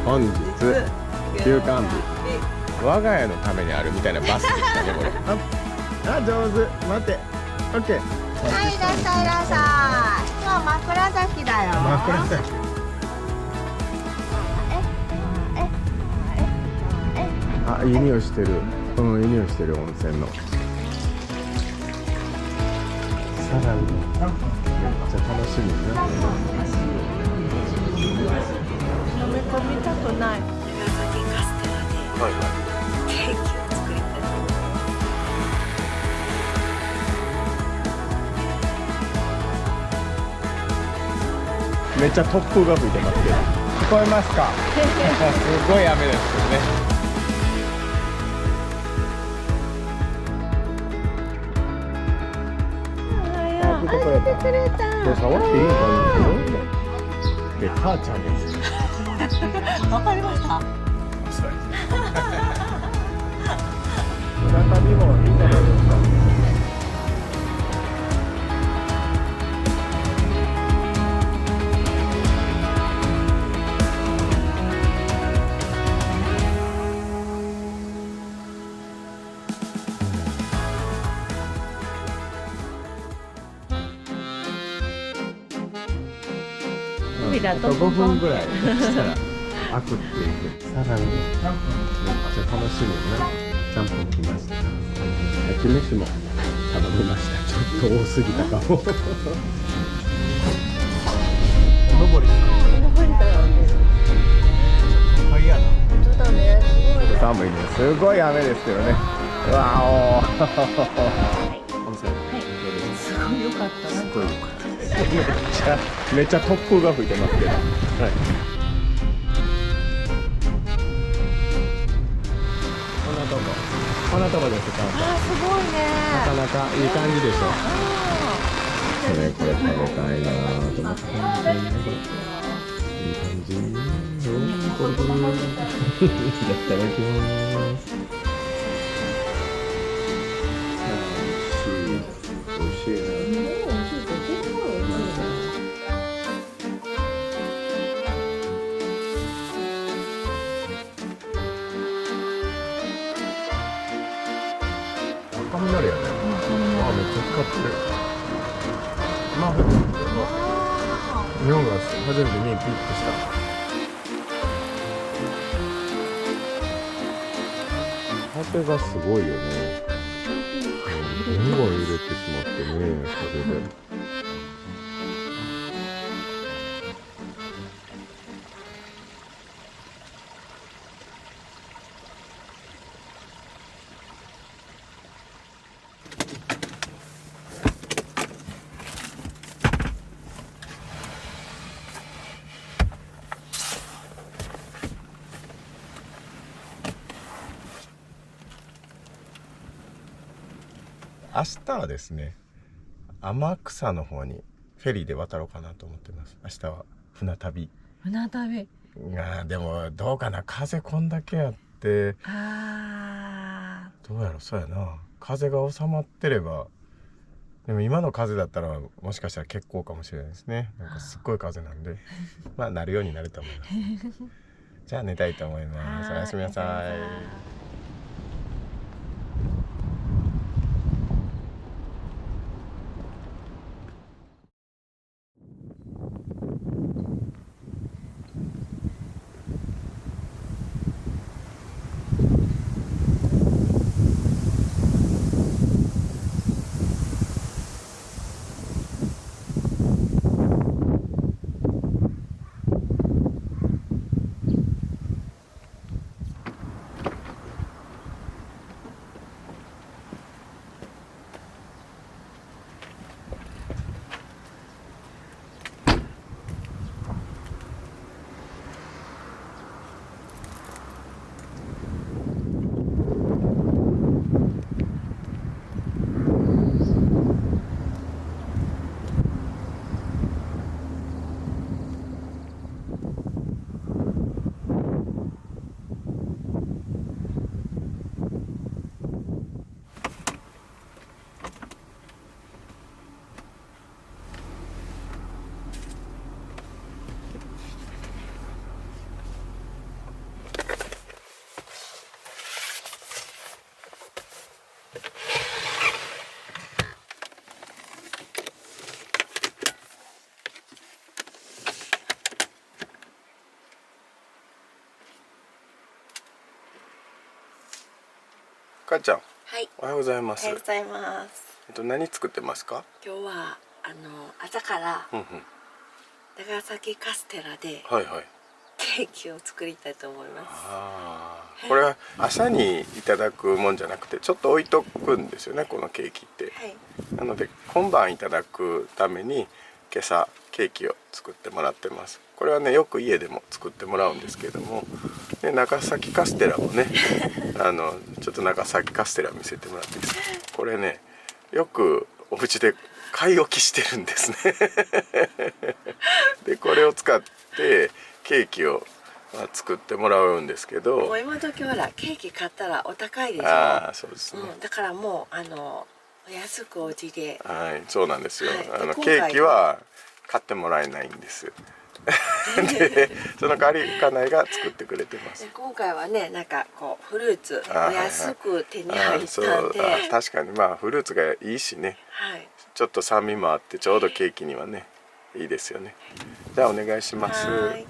本日休館日、我が家のためにあるみたいなバスでしたねこれ。あ、上手。待って。オッケー。はい、いらっしゃいいらっしゃい。今日枕崎だよ。枕崎。あ、いい匂いしてる。うん、いい匂いしてる温泉の。さらにめっちゃ楽しみね。飲み込みたくない。長崎カステラでケーキを作りたいと思います。めっちゃ突風が吹いてますけど、聞こえますか？すごい雨ですけどね。あ、来てくれた。これ触っていいのかな？で、母ちゃんです。わかりました。船旅もいいんじゃないですか。海だとあと5分ぐらいしたら開くっていう。さらにめっちゃ楽しみなちゃんぽん来ました。焼き飯も頼みました。ちょっと多すぎたかも。お登り登りだよね。はいやな。本当だね。すごいね。寒いね。すごい雨ですけどね。わお。温泉。すごい良かった。すごい良かったです。めっちゃ突風が吹いてますけど。はい。こんなとこです。ちゃんと。あ、すごいね。なかなかいい感じでしょ。これ食べたいなと思って。いい感じ。いただきます。美味しいな。雷やね。あ、めっちゃ光ってる。まあ、日本が初めて目ピッとした。風がすごいよね。ゴンゴン揺れてしまってね、風で。明日はですね、天草の方にフェリーで渡ろうかなと思ってます。明日は船旅。船旅。いやでもどうかな、風こんだけあって、あどうやろ、そうやな、風が収まってれば。でも今の風だったらもしかしたら結構かもしれないですね。なんかすっごい風なんでまあなるようになると思います。じゃあ寝たいと思います。おやすみなさい。母ちゃん、はいおはようございます。おはようございます。何作ってますか？今日は朝からうんうん。長崎カステラではいはい。ケーキを作りたいと思います。ああ、これは朝にいただくもんじゃなくて、ちょっと置いとくんですよね、このケーキって。はい。なので今晩いただくために今朝ケーキを作ってもらってます。これはね、よく家でも作ってもらうんですけども、で長崎カステラもねちょっと長崎カステラ見せてもらっていいですか？これね、よくお家で買い置きしてるんですねでこれを使ってケーキを作ってもらうんですけど、もう今時ほらケーキ買ったらお高いでしょ。ああそうですね、だからもう安くお家で。はい、そうなんですよ、はい、ケーキは買ってもらえないんですでその代わり家内が作ってくれてます。今回はね、なんかこうフルーツお安く手に入ったんで、確かにまあフルーツがいいしね、はい、ちょっと酸味もあってちょうどケーキにはねいいですよね。じゃあお願いします。はい。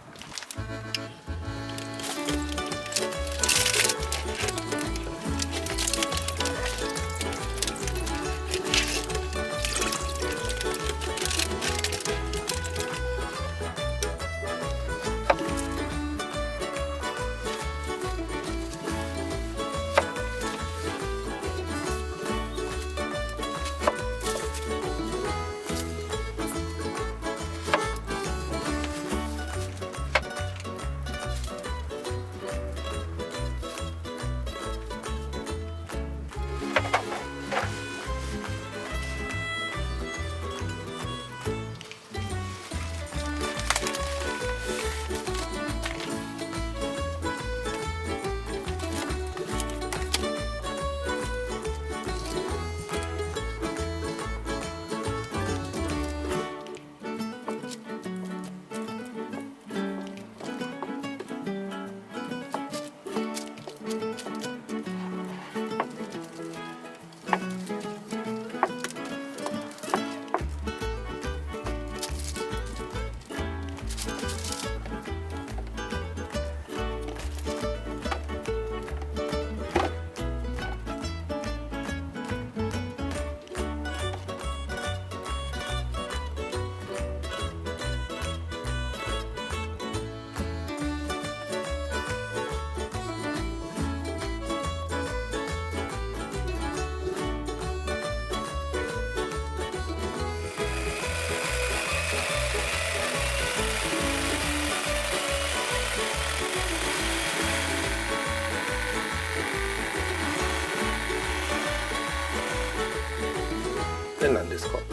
何ですか？こ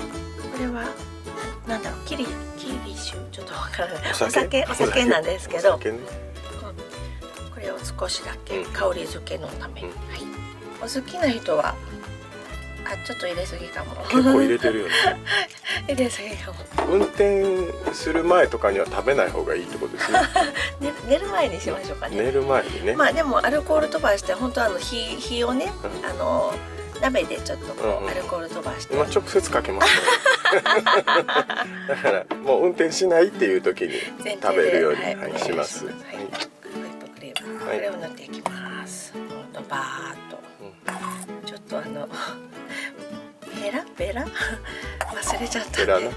れはなんだろう、キリシュ、ちょっとわからない。お酒酒なんですけど、お酒ね、これを少しだけ香り付けのために、うん、はい。お好きな人はちょっと入れすぎかも。結構入れてるよね入れすぎかも。運転する前とかには食べない方がいいってことですね寝る前にしましょうかね。寝る前にね。まあでもアルコール飛ばして、本当火をね、鍋でちょっとこうアルコール飛ばして、今直接かけますねだからもう運転しないっていう時に食べるように、はいはい、します。はい、ホイップクリーム、これを塗っていきます。バーッと、ちょっとベラ忘れちゃったんで、ベラなはい、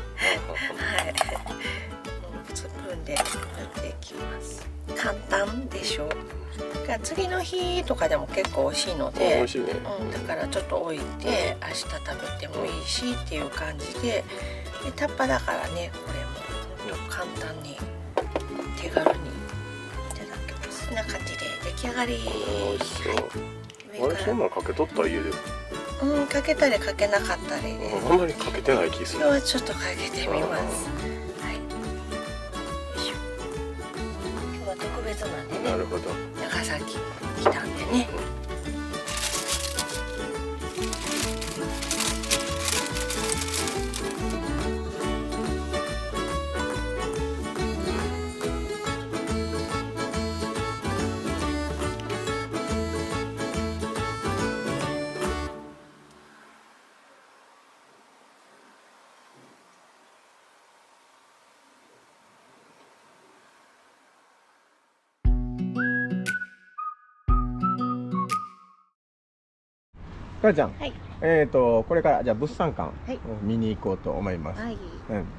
スプーンで塗っていきます。簡単でしょ。次の日とかでも結構美味しいので、美味しいね、だからちょっと置いて明日食べてもいいしっていう感じで、タッパだからね、これもほんと簡単に手軽にいただけます。こんな感じで出来上がり。美味しそう、はい、あれそんなんかけとった家で？かけたりかけなかったりね。あんまりかけてない気する。今日はちょっとかけてみます。はい。よいしょ。今日は特別なんでね。なるほど。長崎来たんでね。母ちゃん、はいこれからじゃあ物産館はい見に行こうと思います。はい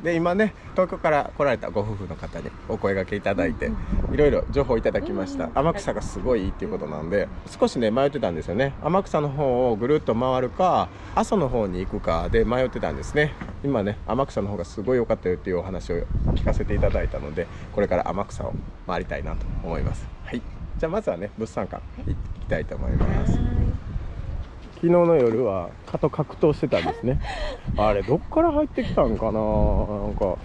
で今ね東京から来られたご夫婦の方にお声掛けいただいて、いろいろ情報いただきました。天草がすごいいいっていうことなんで、少しね迷ってたんですよね。天草の方をぐるっと回るか阿蘇の方に行くかで迷ってたんですね。今ね天草の方がすごい良かったよっていうお話を聞かせていただいたので、これから天草を回りたいなと思います。はい、じゃあまずはね物産館行きたいと思います。昨日の夜は蚊と格闘してたんですね。あれどっから入ってきたんかな、なんか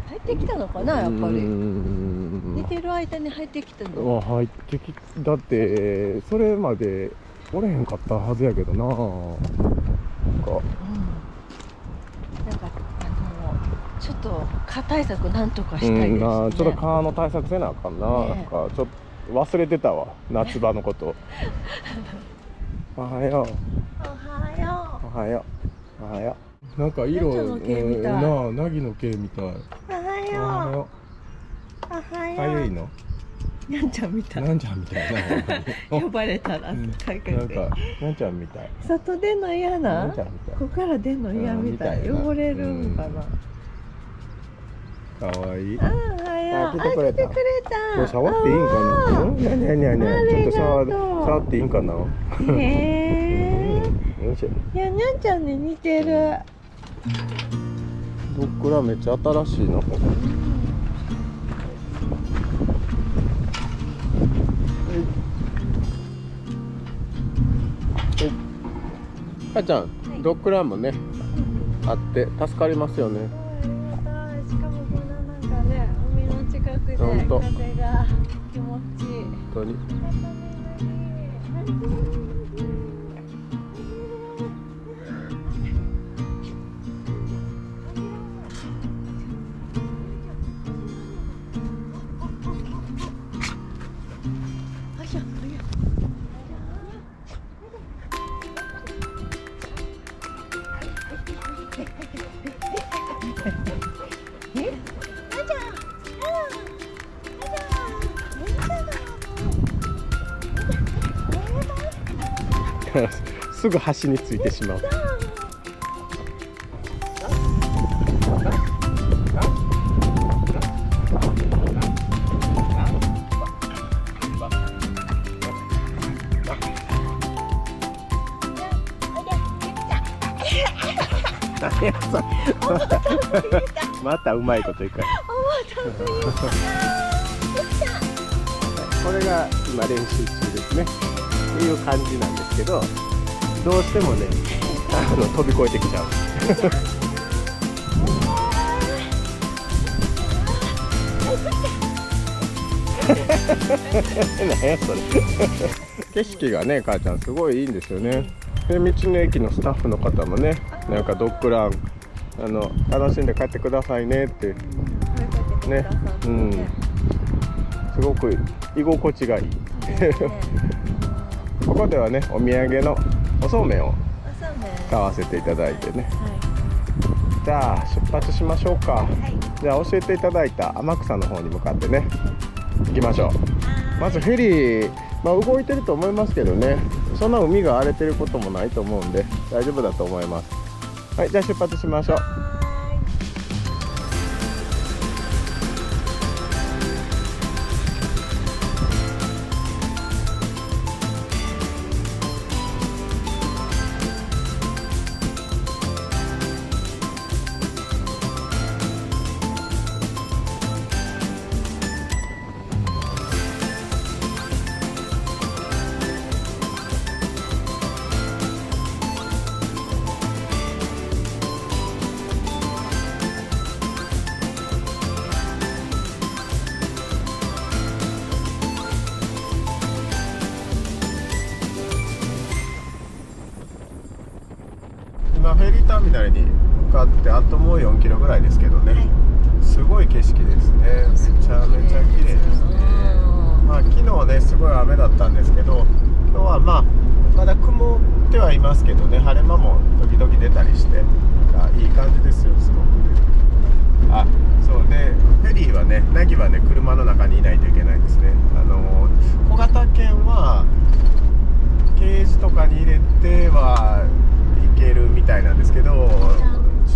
入ってきたのかな、やっぱり寝寝てる間に入ってきたの。入ってきだってそれまでおれへんかったはずやけどな。なんかなんかちょっと蚊対策なんとかしたいですね。ちょっと蚊の対策せなあかんな。ねえなんかちょっと忘れてたわ、夏場のことおはようおはよおはようおはよう。なんか色ナギの毛みたいなあ、ナギの毛みたい。う。おはおはよよう。おはう。よう。かゆいの？にゃんちゃんみたい。なんちゃんみたいな。呼ばれたらなんかいかかい。なんちゃんみたい。外出んの嫌な。なんちゃんみたい。ここから出んの嫌みたい。みたいな汚れるんかな。かわいい。あ、おはよう。あ来てくれた来てくれた。これ触っていいんかな。うん、にゃにゃにゃにゃ。ちょっとありがとう触っていいんかな。へえ。よいしょ。いや、にゃんちゃんに似てる。ドッグランめっちゃ新しいな。母ちゃん、ドッグランもね、あって助かりますよね。しかもこんななんかね、海の近くでほんと風が気持ちいい。本当に。すぐ端についてしまう。何やそれまたうまいこといく。これが今練習中ですね。っていう感じなんですけど、どうしてもね、飛び越えてきちゃう。何やそれ。景色がね、母ちゃんすごいいいんですよね。で、道の駅のスタッフの方もね、なんかドッグラン楽しんで帰ってくださいねってね、うん、すごく居心地がいい。ここではね、お土産のおそうめんを買わせていただいてね。じゃあ出発しましょうか。じゃあ教えていただいた天草の方に向かってね、行きましょう。まずフェリー、動いてると思いますけどね、そんな海が荒れてることもないと思うんで大丈夫だと思います。はい、じゃあ出発しましょう。今フェリーターミナルに向かってあともう4キロぐらいですけどね、すごい景色ですね。めちゃめちゃ綺麗ですね。昨日ねすごい雨だったんですけど、今日はまだ曇ってはいますけどね、晴れ間も時々出たりして、いい感じですよ、すごく。あ、そうでフェリーはね、ナギはね車の中にいないといけないんですね。小型犬はケージとか中に入れてはいけるみたいなんですけど、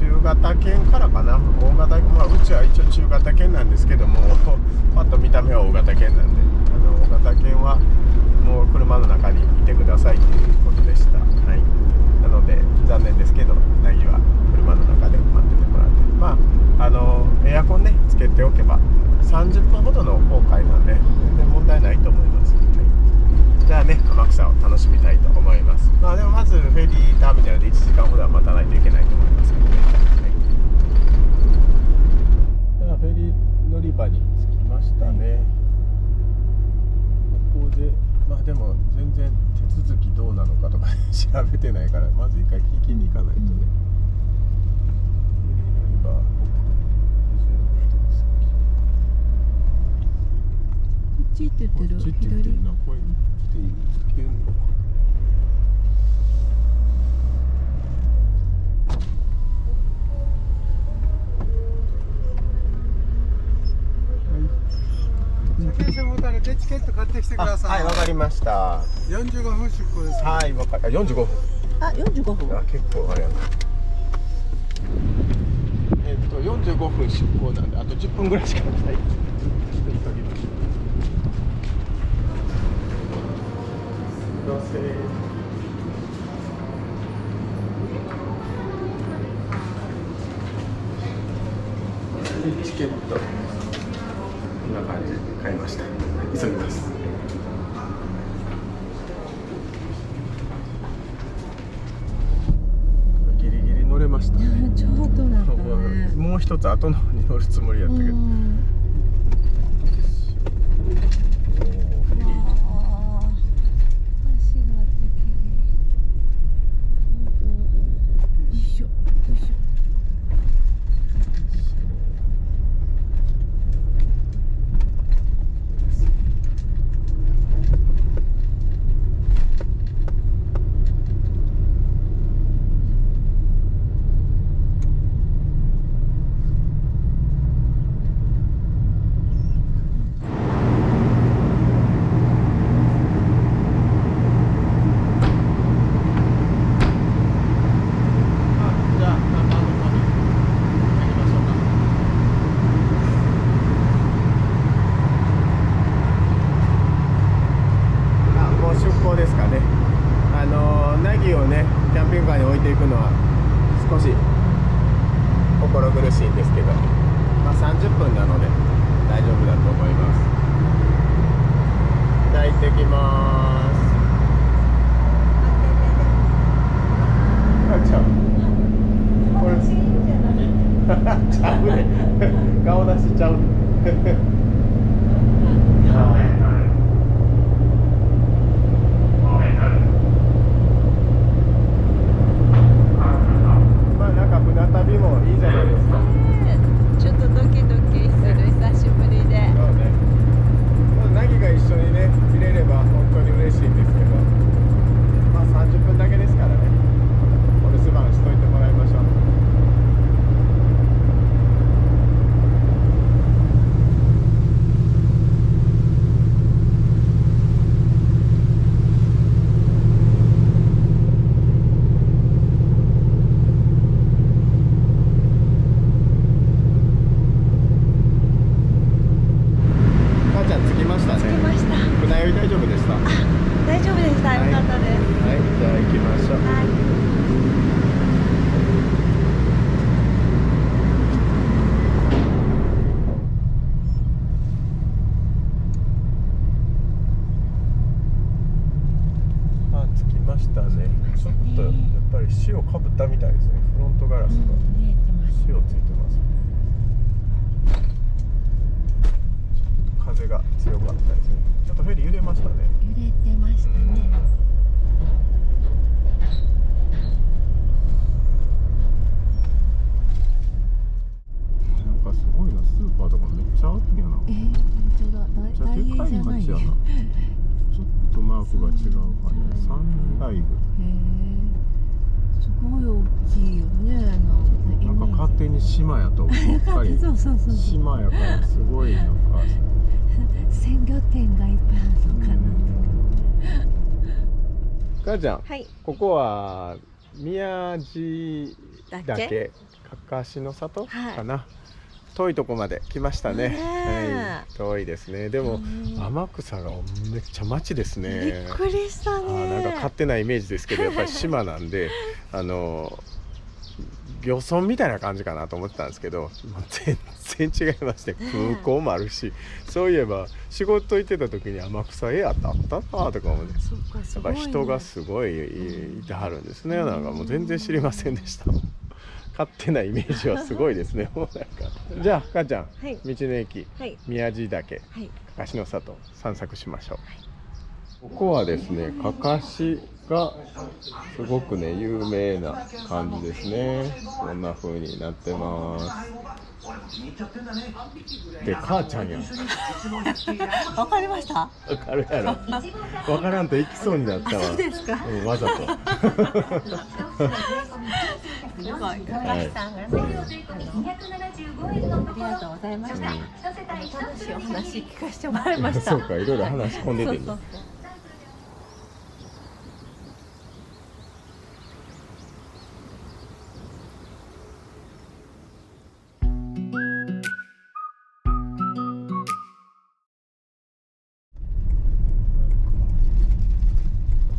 中型犬からかな、大型、うちは一応中型犬なんですけども、パッと見た目は大型犬なんで、大型犬はもう車の中にいてくださいということでした。はい、なので残念ですけど、ナギは車の中で待っててもらって、エアコンねつけておけば30分ほどの航海なんで全然問題ないと思います。はい、じゃあね、天草を楽しみたいと思います。でもまずフェリーターミナルで1時間ほどは待たないといけないと思いますけどね。はい、じゃあフェリー乗り場に着きましたね。ここででも全然手続きどうなのかとか調べてないから、まず一回聞きに行かないとね。フェリー乗り場、こっち行ってってる。こっちって言ってるな。これ行っていけるのか。電車モーターでチケット買ってきてください。はい、わかりました。45分出航です。はい、45分。あ、45分。結構あれやな。45分出航なんで、あと10分ぐらいしかない。ちょっと急ぎます。どうせ。チケット。こんな感じで買いました。急ぎます。ギリギリ乗れましたね。ちょうどだったね。もう一つ後の方に乗るつもりやったけど。少し心苦しいんですけど、30分なので大丈夫だと思います。じゃあ行ってきます。ちゃうこれちゃうね顔出しちゃうなんか船旅もいいじゃないですか。ちょっとドキドキする、久しぶりで。そうね。ナギが一緒にね見れれば本当に嬉しいんですけど、30分だけですからね。お留守番しといてもらいましょう。ちょっとやっぱり塩かぶったみたいですね。フロントガラスが塩ついてますね。ちょっと風が強かったですね。ちょっとフェリー揺れましたね。揺れてましたね。なんかすごいな、スーパーとかめっちゃあるんやな。本当だ、めっちゃでかい街やな。ちょっとマークが違うからね。サンライブ。すごい大きいよね。なんか勝手に島やと思う。やっぱり島やからすごいなんか鮮魚店がいっぱいあるのかな。母ちゃん、はい。ここは宮地岳、かかしの里はいかな。遠いとこまで来ましたね。ねえはい、遠いですね。でも天草がめっちゃ街ですびね。っくりしたね。なんか勝手なイメージですけど、やっぱり島なんで漁村みたいな感じかなと思ってたんですけど、もう全然違いまして、空港もあるし、そういえば仕事行ってた時に天草あったなとか思って、そうか、すやっぱごいね。人がすごいいてはるんですね。なんかもう全然知りませんでした。勝手なイメージはすごいですね。もうなんかじゃあ母ちゃん、はい道の駅、はい。宮地岳、はい。かかしの里散策しましょう。ここはですね、かかしがすごくね有名な感じですね。こんな風になってます。で、母ちゃんやん。わかりました。わかるやろ。わからんと行きそうになったわ。そうですか。うん、わざと。すごい。はい高橋さんがね、ありがとうございました。楽しいお話聞かせてもらいました。そうか、いろいろ話し込んでてね。そうそうそう。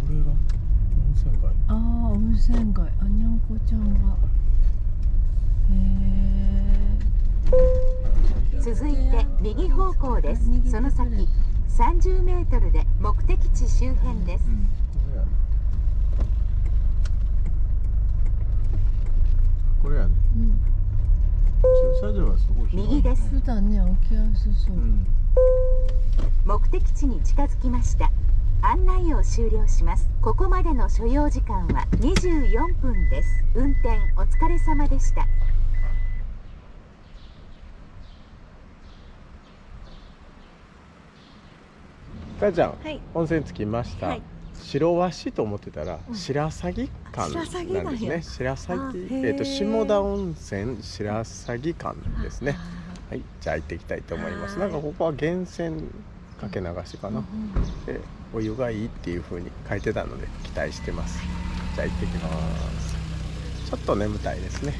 これが温泉街。ああ、温泉街。あ、にゃんこちゃんが。続いて右方向です。その先30メートルで目的地周辺です。これやね。うん。駐車場はすごい広い。右です。普段ね、起きやすそう。目的地に近づきました。案内を終了します。ここまでの所要時間は24分です。運転お疲れ様でした。母ちゃん、はい。温泉着きました。はい白鷲と思ってたら、うん白鷺館なんですね。白鷺白鷺、あへー下田温泉白鷺館ですね。はい、じゃあ行っていきたいと思います。はないんかここは源泉かけ流しかな。で、お湯がいいっていう風に書いてたので期待してます。じゃあ行ってきます。ちょっと眠たいですね。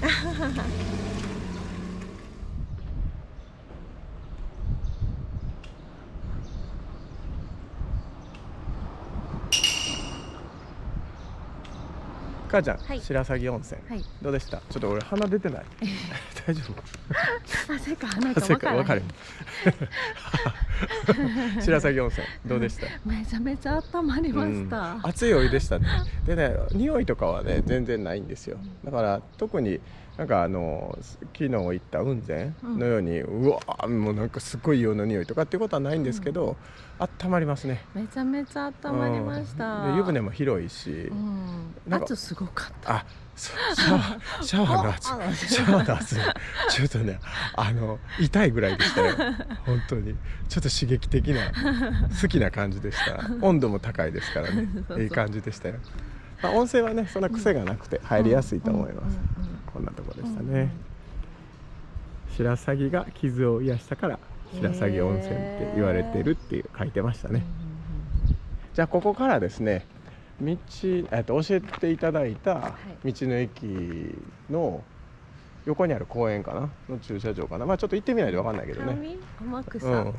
母ちゃん、はい白鷺温泉、はい。どうでした？ちょっと俺鼻出てない。大丈夫？汗か鼻か汗分からへん。白鷺温泉どうでした？めちゃめちゃ温まりました。熱いお湯でしたね。でね、匂いとかはね全然ないんですよ。だから特になんか昨日行った雲仙のように、うわーもうなんかすごいような匂いとかっていうことはないんですけど、温まりますね。めちゃめちゃ温まりました。で湯船も広いし、うん。なんか圧すごかった。あ、シャワーの圧、シャワーの圧、ちょっとね、痛いぐらいでしたよ。本当に、ちょっと刺激的な、好きな感じでした。温度も高いですからね、いい感じでしたよ。まあ、温泉はね、そんな癖がなくて入りやすいと思います。こんなところでしたね。白鷺が傷を癒したから白鷺温泉って言われてるっていう書いてましたね。じゃあここからですね、教えていただいた道の駅の横にある公園かなの駐車場かな、まあちょっと行ってみないと分かんないけどね。天草の。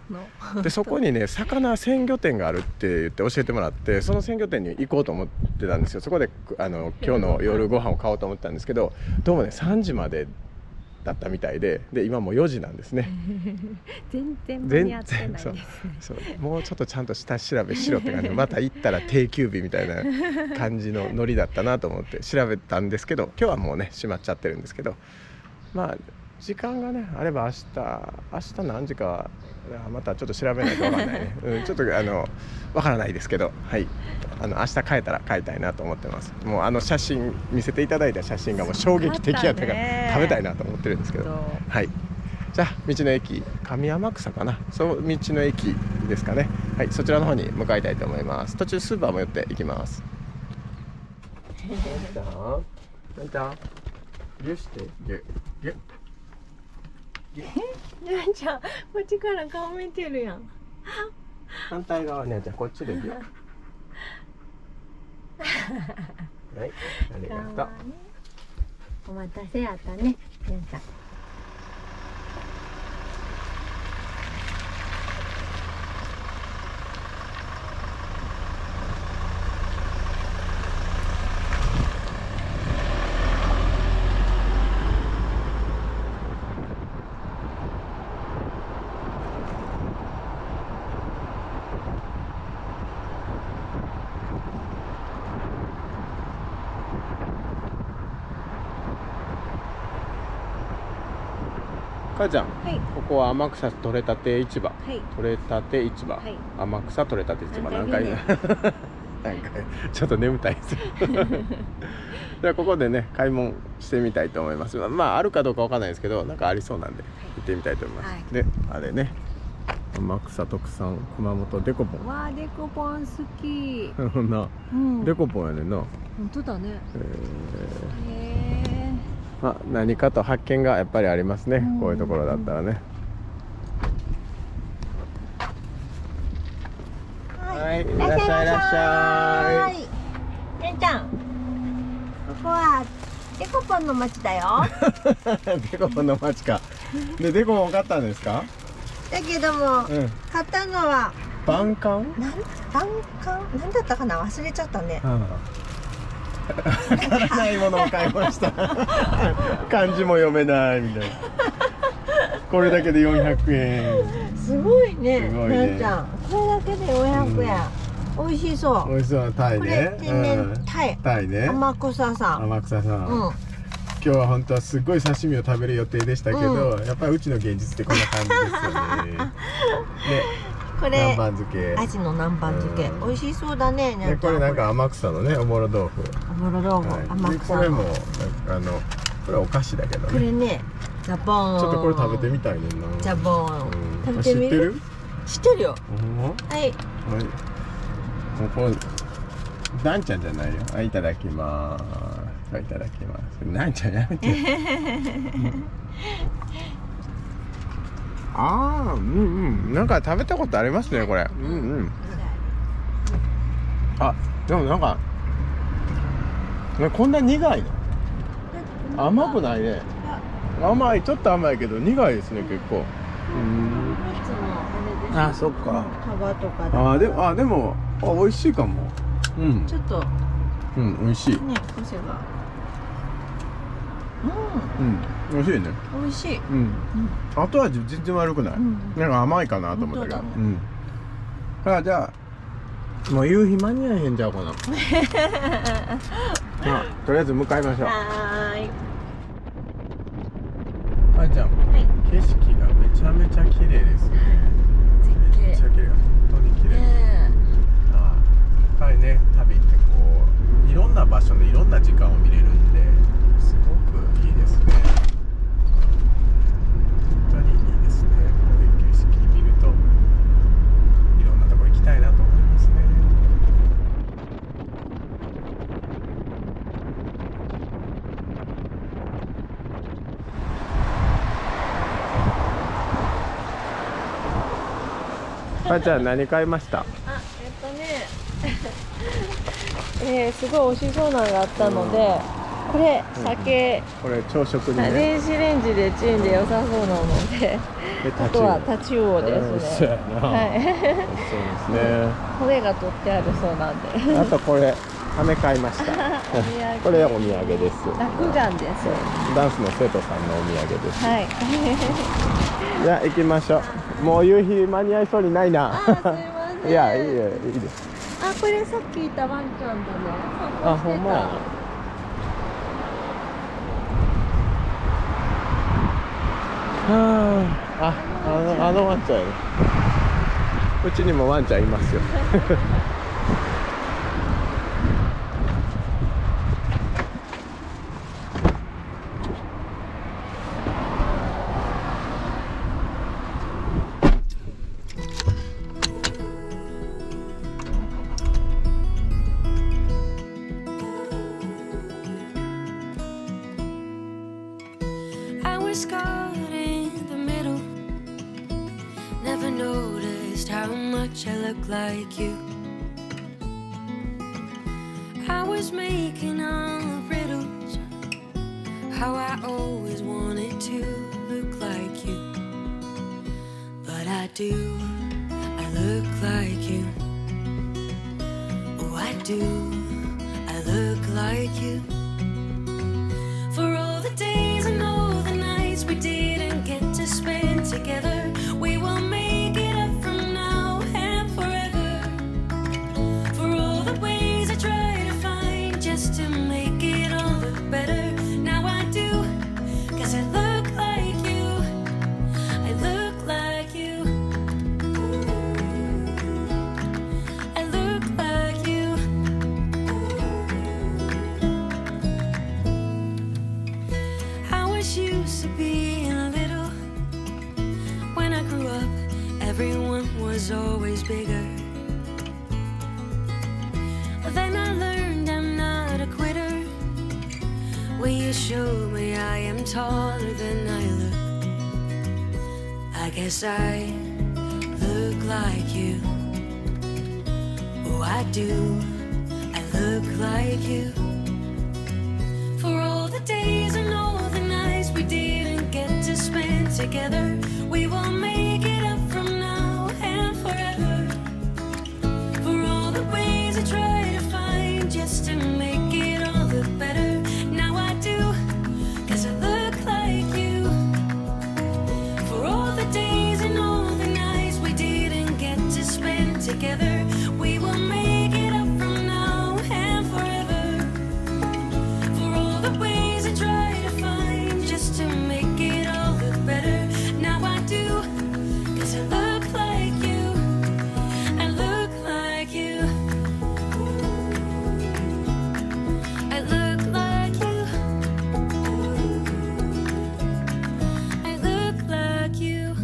でそこにね魚鮮魚店があるって言って教えてもらって、その鮮魚店に行こうと思ってたんですよ。そこで今日の夜ご飯を買おうと思ったんですけど、どうもね3時までだったみたいで、今もう4時なんですね。全然間に合ってないですね。そうもうちょっとちゃんと下調べしろって感じで、また行ったら定休日みたいな感じのノリだったなと思って調べたんですけど、今日はもうね閉まっちゃってるんですけど、まあ時間がねあれば明日何時かまたちょっと調べないと分かんないね、ちょっと分からないですけど、はい、明日帰ったら買いたいなと思ってます。もう写真見せていただいた写真がもう衝撃的やったから食べたいなと思ってるんですけど、はい。じゃあ道の駅上天草かな、そう道の駅ですかね。はい、そちらの方に向かいたいと思います。途中スーパーも寄って行きます。なんちゃんギュしてギュギュにゃんちゃん、こっちから顔見てるやん。反対側ね、じゃあこっちでギュはいありがとう。お待たせやったね、ケンちゃん。母ちゃん、はいここは天草取れたて市場、はい取れたて市場、はい天草取れたて市場、何回何回言う何回ちょっと眠たいですじゃあここでね買い物してみたいと思います。まああるかどうかわかんないですけど、なんかありそうなんで行ってみたいと思います、はいであれね、天草特産熊本デコポンわあ、デコポン好き。そんなうん。デコポンやねんな、本当だね。へまあ、何かと発見がやっぱりありますね、うんこういうところだったらね。はい、いらっしゃいいらっしゃい。ケンちゃん。ここはデコポンの町だよ。デコポンの町か。で、デコポン買ったんですか？だけども、うん。買ったのは晩柑？晩柑なんだったかな、忘れちゃったね。わからないものを買いました。漢字も読めないみたいな。これだけで400円。すごいね。すごいねケンちゃん、これだけで400円。美味しそう。美味しそうなタイこねれ。天然タイ。タイね。天草さん。天草さん。うん。今日は本当はすごい刺身を食べる予定でしたけど、やっぱりうちの現実ってこんな感じですよね。ね、これ南蛮漬け。アジの南蛮漬け、うん美味しそうだね。でこれなんか天草のねおもろ豆腐。おぼろ豆腐、はい天草のでこれもこれお菓子だけどね。これね、ジャボーン。ちょっとこれ食べてみたいねんな。ジャボーン、うん食べてみる？知ってるよ。ほんま？はい。はい。もうこれダンちゃんじゃないよ。はい、いただきます。はい、いただきます。なんちゃんやめて。ああ、うんうん。なんか食べたことありますね、これ。うんうん。あ、でもなんかこんな苦いの？甘くないね。甘い、ちょっと甘いけど苦いですね、結構。あ、そっか。皮とかで。でも美味しいかも。うん。ちょっとうん、美味しい。ね、こせば。うん、美味しいね。美味しい。うん。後味全然悪くない。うんなんか甘いかなと思ったけど。本当だねうん。じゃあもう夕日間に合えへんちゃうかな。とりあえず向かいましょう。はーい。あいちゃん、はい。景色がめちゃめちゃ綺麗ですね。絶景。めっちゃ綺麗、本当に綺麗。ねやっぱりね、旅ってこういろんな場所でいろんな時間を見れるんですごくいいですね。本当にいいですね。こういう景色見るといろんなとこ行きたいなと思いますね。あーちゃん何買いました？すごい美味しそうなのがあったので、これ酒、これ朝食にね。電子レンジでチンで良さそうなので、あとはタチウオですそうやね。な。はい。そうですね。骨が取ってあるそうなんで。あとこれ飴買いました。これお土産です。落雁です。ダンスの生徒さんのお土産です。はい。じゃあ行きましょう。もう夕日間に合いそうにないな。あ、すいません。いや、いいです。あ、これさっきいたワンちゃんだね。あ、ほんまやな。あのワンちゃんやね。うちにもワンちゃんいますよ。I was caught in the middle. Never noticed how much I look like you. I was making all the riddles. How I always wanted to look like you. But I do, I look like you. Oh, I do, I look like you. For all the days and all the nights we didn't get to spend together, we will make it up from now and forever. For all the ways I try to find just to make it all look better, now I do, 'cause I look like you. I look like you. I look like you. I was used to being little. When I grew up, everyone was always bigger. Then I learned I'm not a quitter. Will you show me I am taller than I look? I guess I look like you. Oh, I do, I look like you. For all the days and all the nights we didn't get to spend together, we will make it up from now and forever. For all the ways I try to find just to make it all look better, now I do, 'cause I look like you. For all the days and all the nights we didn't get to spend together, we will make it up from now and forever. For all the ways I try to find just to make it all look better, now I do, 'cause I look like you. I look like you. I look like you. I look like you.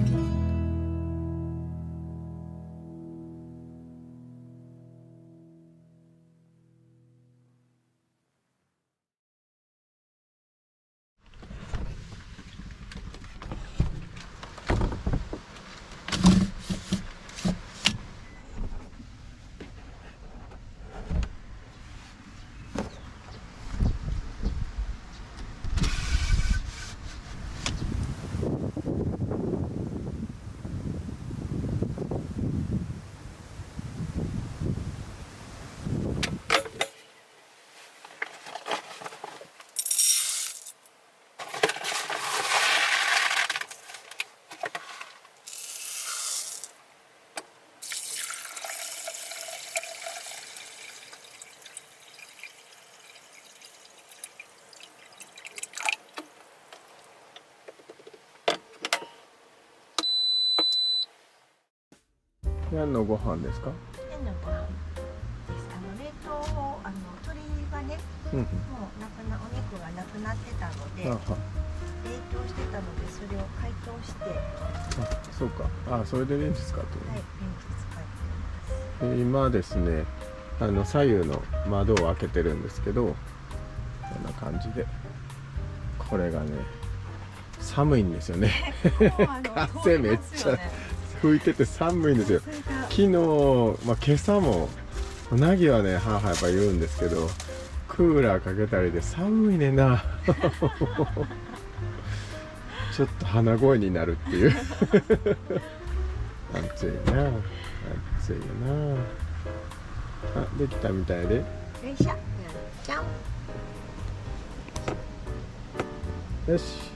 何のご飯ですか？変なご飯です。冷凍を鶏がね、うんうん。もうなくなお肉がなくなってたので冷あは。凍してたので、それを解凍して、はい、あ、そうか。あ、それでレンジ使ってるレンね。ジ使ってます。今ですね、左右の窓を開けてるんですけど、こんな感じで、これがね、寒いんですよね。風めっちゃ吹いてて寒いんですよ。昨日、今朝もうなぎはね、はやっぱ言うんですけど、クーラーかけたりで寒いねんな。ちょっと鼻声になるっていう。暑いな、暑いよな。あ、できたみたいで。よいしょ、じゃん。よし。